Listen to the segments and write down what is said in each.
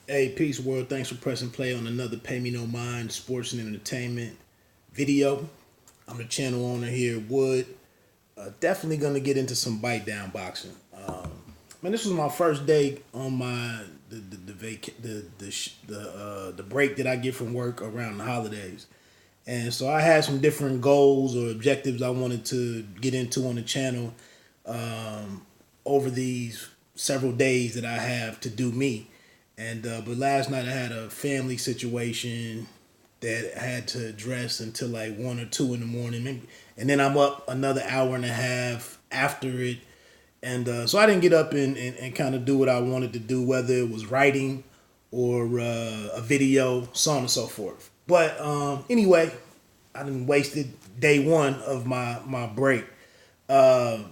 Hey, peace world. Thanks for pressing play on another Pay Me No Mind sports and entertainment video. I'm the channel owner here, Wood. Definitely gonna get into some bite down boxing. Man, this was my first day on my the break that I get from work around the holidays, and so I had some different goals or objectives I wanted to get into on the channel over these several days that I have to do me. And but last night I had a family situation that I had to address until like 1 or 2 in the morning, and then I'm up another hour and a half after it. And so I didn't get up and kind of do what I wanted to do, whether it was writing or a video, so on and so forth. But anyway, I done wasted day one of my break. But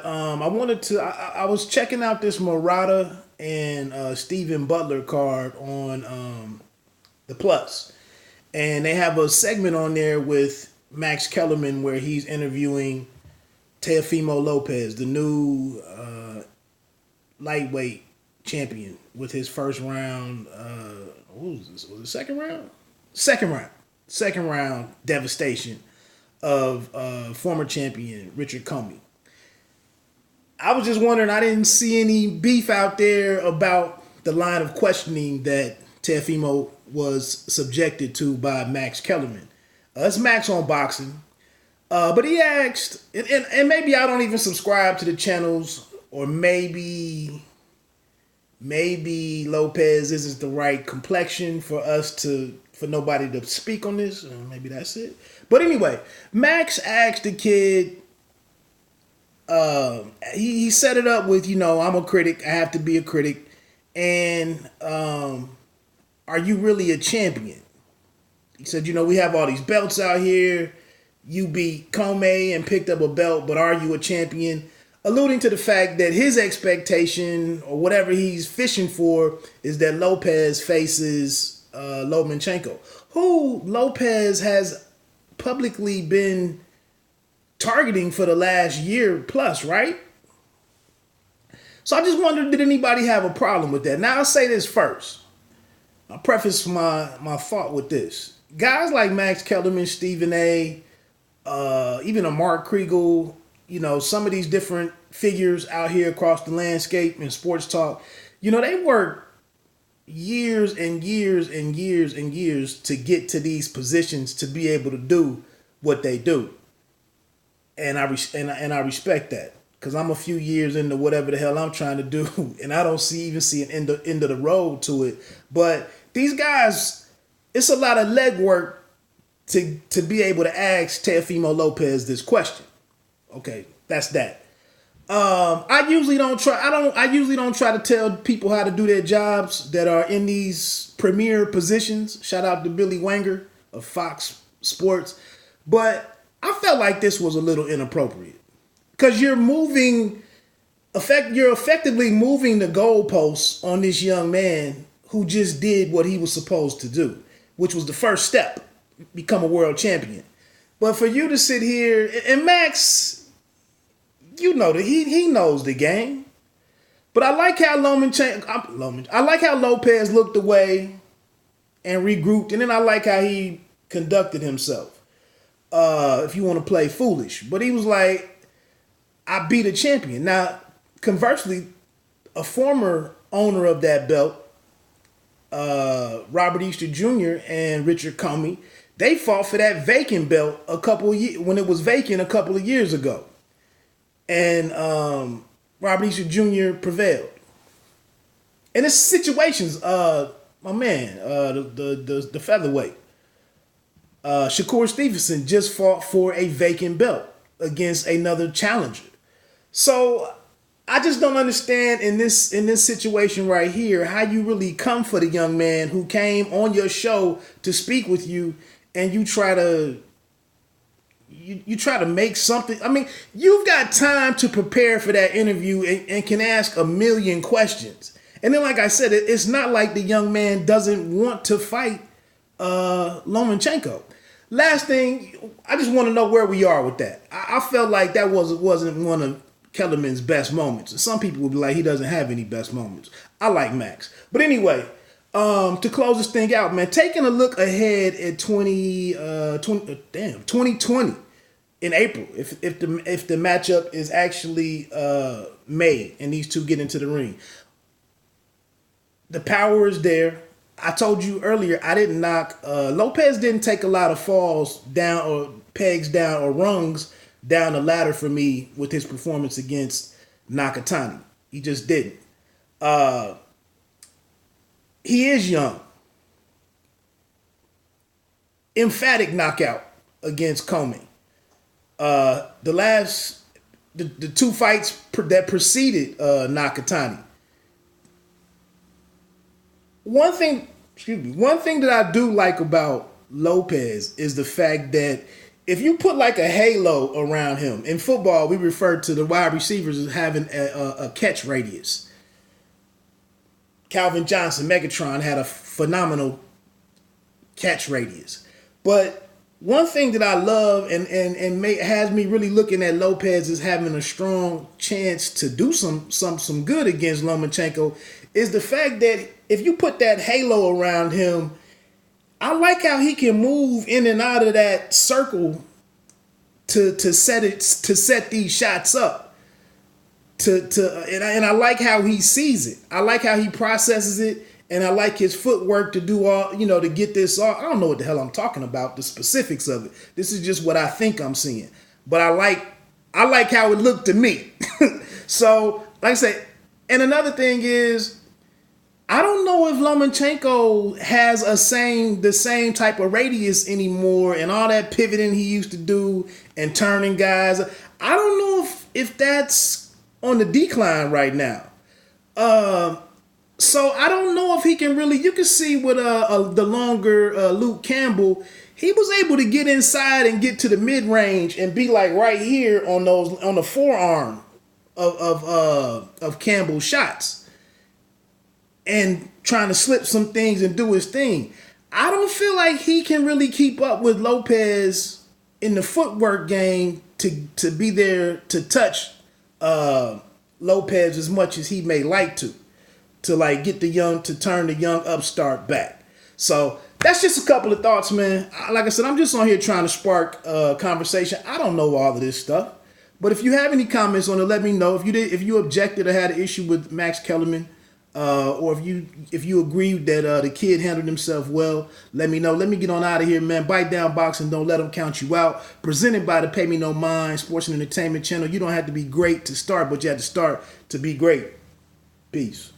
I wanted to. I was checking out this Murata and Stephen Butler card on the Plus, and they have a segment on there with Max Kellerman where he's interviewing Teofimo Lopez, the new lightweight champion, with his first round. What was this? Was it second round? Second round devastation of former champion Richard Comey. I was just wondering, I didn't see any beef out there about the line of questioning that Teofimo was subjected to by Max Kellerman. It's Max on boxing. But he asked, and maybe I don't even subscribe to the channels, or maybe Lopez isn't the right complexion for nobody to speak on this. Maybe that's it. But anyway, Max asked the kid, he set it up with, I'm a critic, I have to be a critic, and are you really a champion? He said, we have all these belts out here. You beat Comey and picked up a belt, but are you a champion? Alluding to the fact that his expectation, or whatever he's fishing for, is that Lopez faces Lomachenko, who Lopez has publicly been targeting for the last year plus, right? So I just wondered, did anybody have a problem with that? Now I'll say this first. I'll preface my thought with this. Guys like Max Kellerman, Stephen A., even a Mark Kriegel, some of these different figures out here across the landscape in sports talk, they work years and years and years and years to get to these positions to be able to do what they do. And I respect that, because I'm a few years into whatever the hell I'm trying to do, and I don't see an end of the road to it. But these guys, it's a lot of legwork to be able to ask Teofimo Lopez this question. Okay, that's that. I usually don't try to tell people how to do their jobs that are in these premier positions. Shout out to Billy Wanger of Fox Sports, but I felt like this was a little inappropriate, because you're effectively moving the goalposts on this young man who just did what he was supposed to do, which was the first step, become a world champion. But for you to sit here, and Max, that he knows the game. But I like how I like how Lopez looked away and regrouped, and then I like how he conducted himself. If you want to play foolish. But he was like, I beat a champion. Now, conversely, a former owner of that belt, Robert Easter Jr. and Richard Comey, they fought for that vacant belt when it was vacant a couple of years ago. And Robert Easter Jr. prevailed. And it's situations, my man, the featherweight. Shakur Stevenson just fought for a vacant belt against another challenger. So I just don't understand in this situation right here how you really come for the young man who came on your show to speak with you, and you try to make something. I mean, you've got time to prepare for that interview and can ask a million questions. And then, like I said, it's not like the young man doesn't want to fight Lomachenko. Last thing, I just want to know where we are with that. I felt like that wasn't one of Kellerman's best moments. And some people would be like, he doesn't have any best moments. I like Max. But anyway, to close this thing out, man, taking a look ahead at 2020 in April, if the matchup is actually made and these two get into the ring. The power is there. I told you earlier, I didn't knock. Lopez didn't take a lot of falls down or pegs down or rungs down the ladder for me with his performance against Nakatani. He just didn't. He is young. Emphatic knockout against Comey. The two fights that preceded Nakatani. One thing that I do like about Lopez is the fact that if you put like a halo around him, in football we refer to the wide receivers as having a catch radius. Calvin Johnson, Megatron, had a phenomenal catch radius. But one thing that I love and has me really looking at Lopez as having a strong chance to do some good against Lomachenko is the fact that if you put that halo around him, I like how he can move in and out of that circle to set these shots up. And I like how he sees it. I like how he processes it, and I like his footwork to do all, to get this off. I don't know what the hell I'm talking about, the specifics of it. This is just what I think I'm seeing. But I like how it looked to me. So, like I say, and another thing is, I don't know if Lomachenko has the same type of radius anymore, and all that pivoting he used to do and turning guys. I don't know if that's on the decline right now. So I don't know if he can really. You can see with the longer Luke Campbell, he was able to get inside and get to the mid range and be like right here on the forearm of Campbell's shots. And trying to slip some things and do his thing. I don't feel like he can really keep up with Lopez in the footwork game to be there to touch Lopez as much as he may like to like get to turn the young upstart back. So that's just a couple of thoughts, man. Like I said, I'm just on here trying to spark conversation. I don't know all of this stuff, but if you have any comments on it, let me know. If you objected or had an issue with Max Kellerman. Or if you agree that the kid handled himself well, let me know. Let me get on out of here, man. Bite down boxing, don't let them count you out. Presented by the Pay Me No Mind Sports and Entertainment Channel. You don't have to be great to start, but you have to start to be great. Peace.